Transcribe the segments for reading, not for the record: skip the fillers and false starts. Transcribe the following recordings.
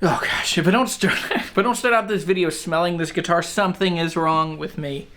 Oh gosh, if I don't start out this video smelling this guitar, something is wrong with me.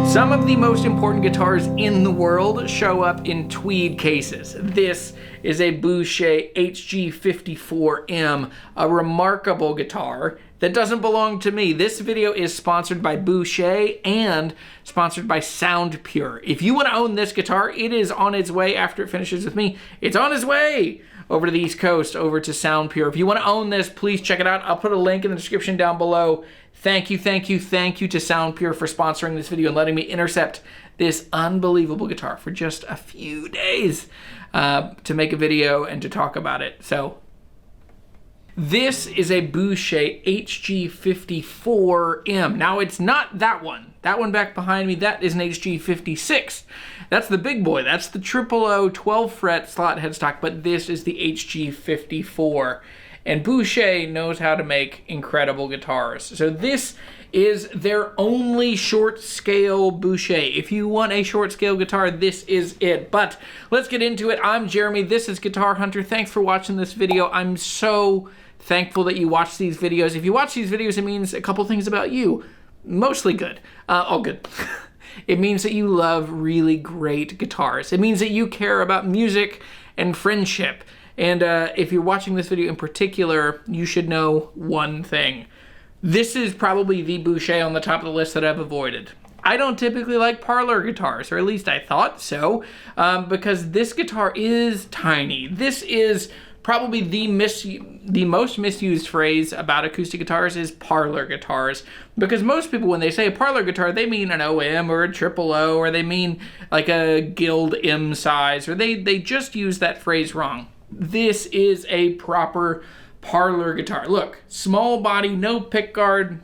Some of the most important guitars in the world show up in tweed cases. This is a Boucher HG-54M, a remarkable guitar that doesn't belong to me. This video is sponsored by Boucher and sponsored by Soundpure. If you want to own this guitar, it is on its way after it finishes with me. It's on its way over to the East Coast, over to Soundpure. If you want to own this, please check it out. I'll put a link in the description down below. Thank you, thank you, thank you to Soundpure for sponsoring this video and letting me intercept this unbelievable guitar for just a few days to make a video and to talk about it. So, this is a Boucher HG-54M. Now, it's not that one. That one back behind me, that is an HG-56. That's the big boy. That's the 000 12-fret slot headstock, but this is the HG-54. And Boucher knows how to make incredible guitars. So this is their only short scale Boucher. If you want a short scale guitar, this is it. But let's get into it. I'm Jeremy. This is Guitar Hunter. Thanks for watching this video. I'm so thankful that you watch these videos. If you watch these videos, it means a couple things about you. Mostly good. All good. It means that you love really great guitars. It means that you care about music and friendship. And if you're watching this video in particular, you should know one thing. This is probably the Boucher on the top of the list that I've avoided. I don't typically like parlor guitars, or at least I thought so, because this guitar is tiny. This is probably the most misused phrase about acoustic guitars is parlor guitars, because most people, when they say a parlor guitar, they mean an OM or a 000, or they mean like a Guild M size, or they just use that phrase wrong. This is a proper parlor guitar. Look, small body, no pickguard.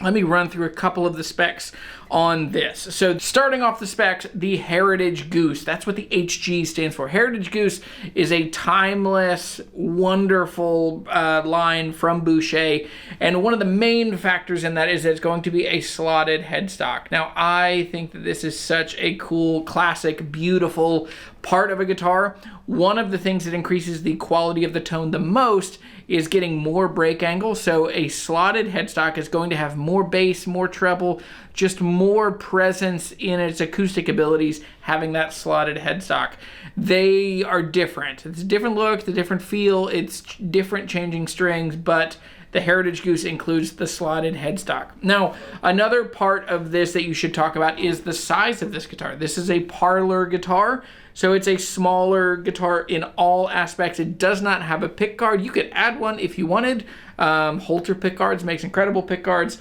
Let me run through a couple of the specs on this. So starting off the specs, the Heritage Goose. That's what the HG stands for. Heritage Goose is a timeless, wonderful line from Boucher. And one of the main factors in that is that it's going to be a slotted headstock. Now, I think that this is such a cool, classic, beautiful part of a guitar. One of the things that increases the quality of the tone the most is getting more break angle. So a slotted headstock is going to have more bass, more treble, just more presence in its acoustic abilities having that slotted headstock. They are different. It's a different look, it's a different feel, it's different changing strings, but The Heritage Goose includes the slotted headstock. Now, another part of this that you should talk about is the size of this guitar. This is a parlor guitar, so it's a smaller guitar in all aspects. It does not have a pickguard. You could add one if you wanted. Holter pickguards makes incredible pickguards.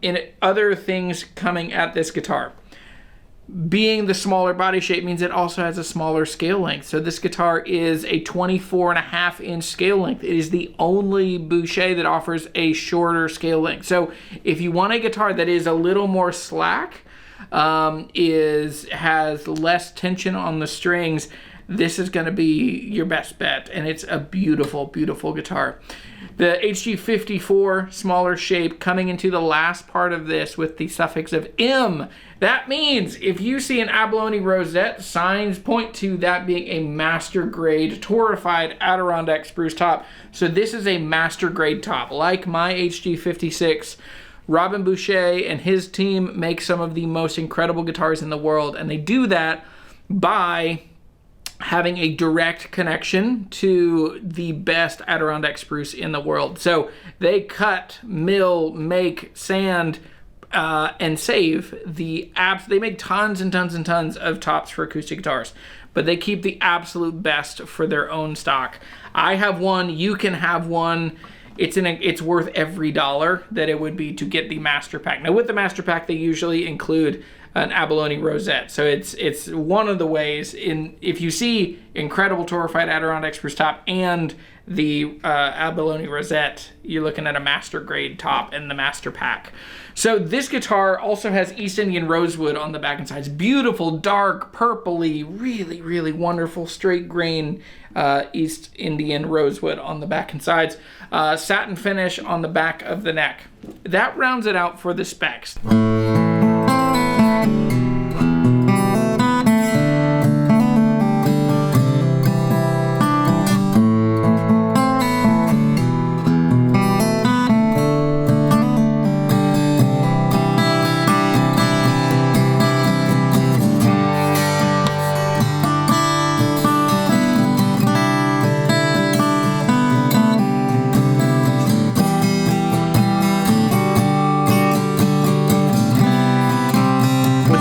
In other things coming at this guitar. Being the smaller body shape means it also has a smaller scale length. So this guitar is a 24.5-inch scale length. It is the only Boucher that offers a shorter scale length. So if you want a guitar that is a little more slack, has less tension on the strings, this is going to be your best bet. And it's a beautiful, beautiful guitar. The HG-54, smaller shape, coming into the last part of this with the suffix of M. That means if you see an abalone rosette, signs point to that being a master grade torrefied Adirondack spruce top. So this is a master grade top. Like my HG-56, Robin Boucher and his team make some of the most incredible guitars in the world. And they do that by having a direct connection to the best Adirondack spruce in the world. So they cut, mill, make, sand, and save the they make tons and tons and tons of tops for acoustic guitars, but they keep the absolute best for their own stock. I have one, you can have one. It's worth every dollar that it would be to get the master pack. Now with the master pack, they usually include an abalone rosette. So it's one of the ways if you see incredible torrefied Adirondack spruce top and the abalone rosette, you're looking at a master grade top in the master pack. So this guitar also has East Indian rosewood on the back and sides. Beautiful, dark, purpley, really, really wonderful straight grain East Indian rosewood on the back and sides. Satin finish on the back of the neck. That rounds it out for the specs.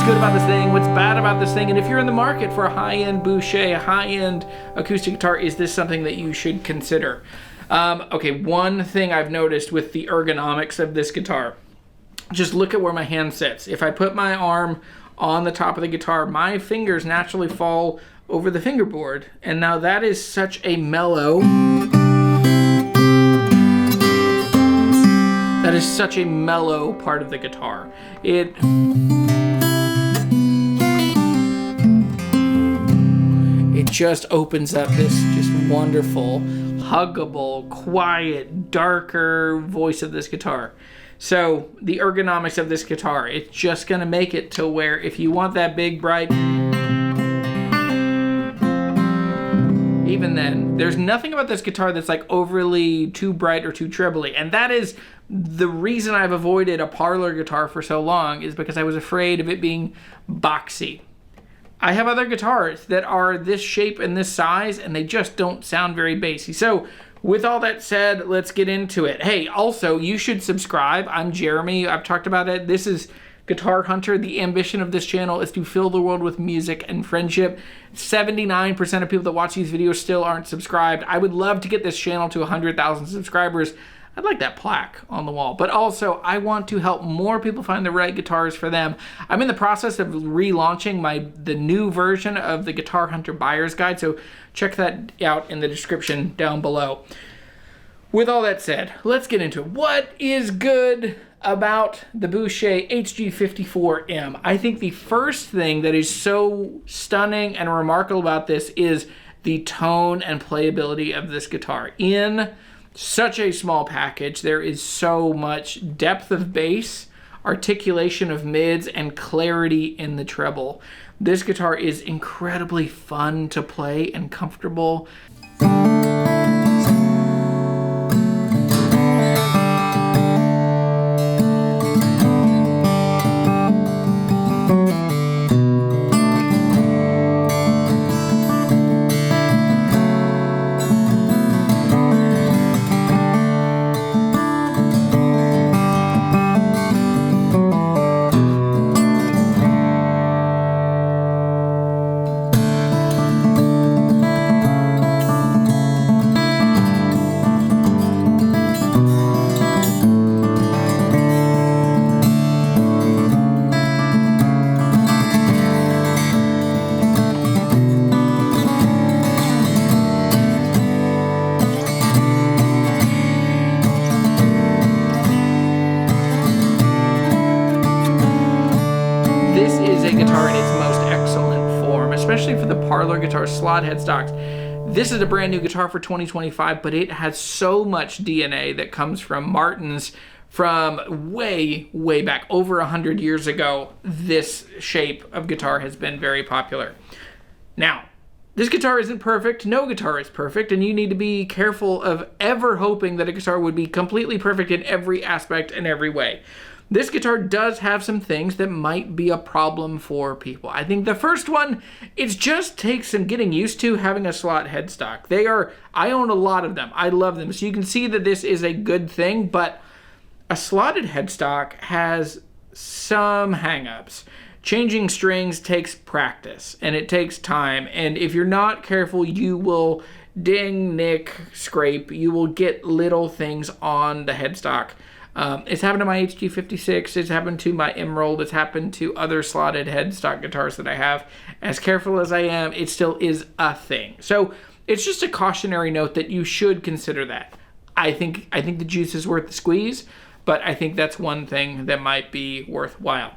Good about this thing, what's bad about this thing, and if you're in the market for a high-end Boucher, a high-end acoustic guitar, is this something that you should consider? Okay, one thing I've noticed with the ergonomics of this guitar, just look at where my hand sits. If I put my arm on the top of the guitar, my fingers naturally fall over the fingerboard, and now that is such a mellow, part of the guitar. It just opens up this just wonderful, huggable, quiet, darker voice of this guitar. So the ergonomics of this guitar, it's just going to make it to where if you want that big, bright, even then, there's nothing about this guitar that's like overly too bright or too trebly. And that is the reason I've avoided a parlor guitar for so long, is because I was afraid of it being boxy. I have other guitars that are this shape and this size, and they just don't sound very bassy. So with all that said, let's get into it. Hey, also, you should subscribe. I'm Jeremy. I've talked about it. This is Guitar Hunter. The ambition of this channel is to fill the world with music and friendship. 79% of people that watch these videos still aren't subscribed. I would love to get this channel to 100,000 subscribers. I'd like that plaque on the wall, but also I want to help more people find the right guitars for them. I'm in the process of relaunching the new version of the Guitar Hunter Buyer's Guide, so check that out in the description down below. With all that said, let's get into it. What is good about the Boucher HG-54M? I think the first thing that is so stunning and remarkable about this is the tone and playability of this guitar. In such a small package, there is so much depth of bass, articulation of mids, and clarity in the treble. This guitar is incredibly fun to play and comfortable. guitar in its most excellent form, especially for the Parlor Guitars slot headstocks. This is a brand new guitar for 2025, but it has so much DNA that comes from Martin's from way, way back, over 100 years ago. This shape of guitar has been very popular. Now, this guitar isn't perfect. No guitar is perfect, and you need to be careful of ever hoping that a guitar would be completely perfect in every aspect and every way. This guitar does have some things that might be a problem for people. I think the first one, it just takes some getting used to having a slot headstock. I own a lot of them. I love them. So you can see that this is a good thing, but a slotted headstock has some hang-ups. Changing strings takes practice, and it takes time, and if you're not careful, you will ding, nick, scrape. You will get little things on the headstock. It's happened to my HG-56, it's happened to my Emerald, it's happened to other slotted headstock guitars that I have. As careful as I am, it still is a thing. So it's just a cautionary note that you should consider that. I think the juice is worth the squeeze, but I think that's one thing that might be worthwhile.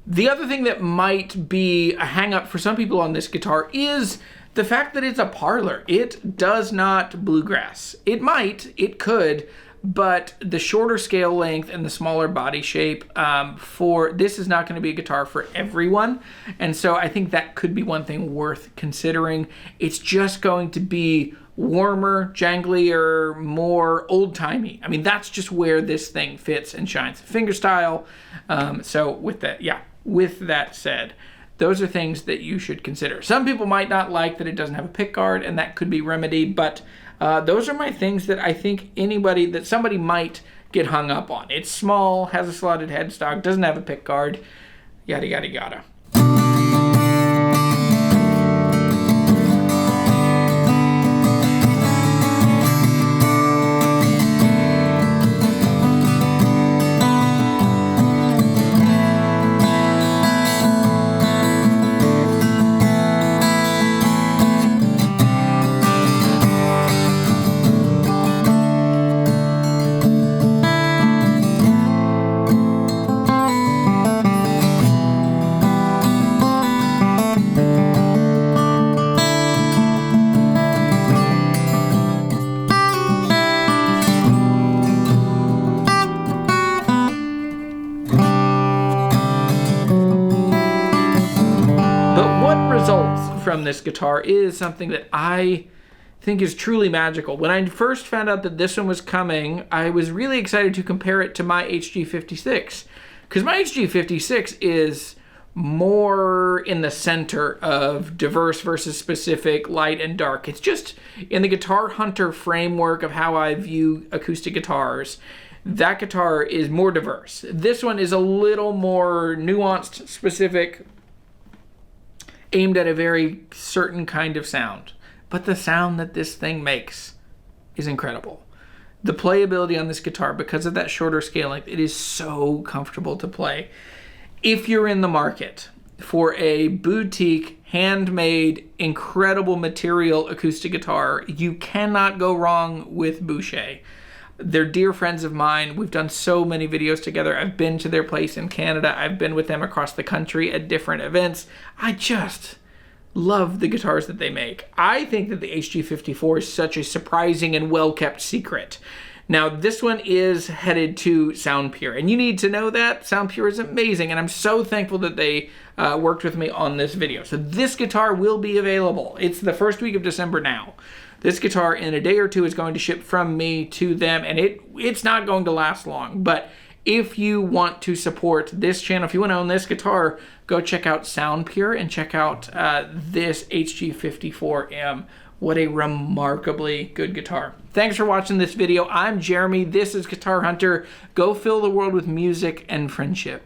The other thing that might be a hang-up for some people on this guitar is the fact that it's a Parlor. It does not bluegrass. It might, it could, but the shorter scale length and the smaller body shape, this is not going to be a guitar for everyone. And so I think that could be one thing worth considering. It's just going to be warmer, janglier, more old-timey. I mean, that's just where this thing fits and shines. Fingerstyle. So with that said, those are things that you should consider. Some people might not like that it doesn't have a pick guard, and that could be remedied, but those are my things that I think somebody might get hung up on. It's small, has a slotted headstock, doesn't have a pick guard, yada, yada, yada. From this guitar is something that I think is truly magical. When I first found out that this one was coming, I was really excited to compare it to my HG-56, because my HG-56 is more in the center of diverse versus specific, light and dark. It's just in the Guitar Hunter framework of how I view acoustic guitars. That guitar is more diverse. This one is a little more nuanced, specific, aimed at a very certain kind of sound. But the sound that this thing makes is incredible. The playability on this guitar, because of that shorter scale length, it is so comfortable to play. If you're in the market for a boutique, handmade, incredible material acoustic guitar, you cannot go wrong with Boucher. They're dear friends of mine. We've done so many videos together. I've been to their place in Canada. I've been with them across the country at different events. I just love the guitars that they make. I think that the HG-54 is such a surprising and well-kept secret. Now, this one is headed to Soundpure, and you need to know that. Soundpure is amazing, and I'm so thankful that they worked with me on this video. So this guitar will be available. It's the first week of December now. This guitar in a day or two is going to ship from me to them, and it's not going to last long. But if you want to support this channel, if you want to own this guitar, go check out Soundpure and check out this HG-54M. What a remarkably good guitar. Thanks for watching this video. I'm Jeremy. This is Guitar Hunter. Go fill the world with music and friendship.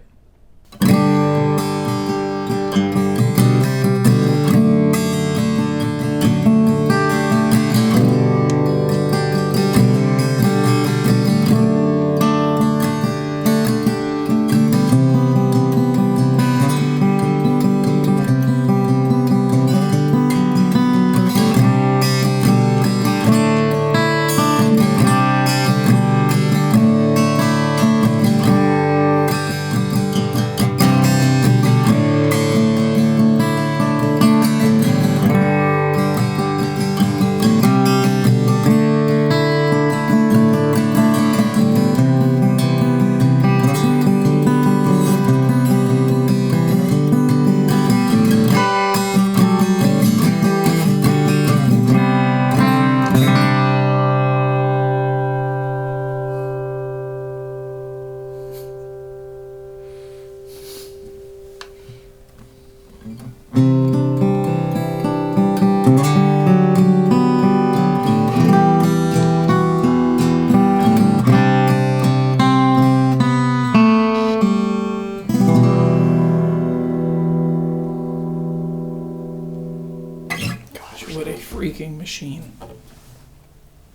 What a freaking machine.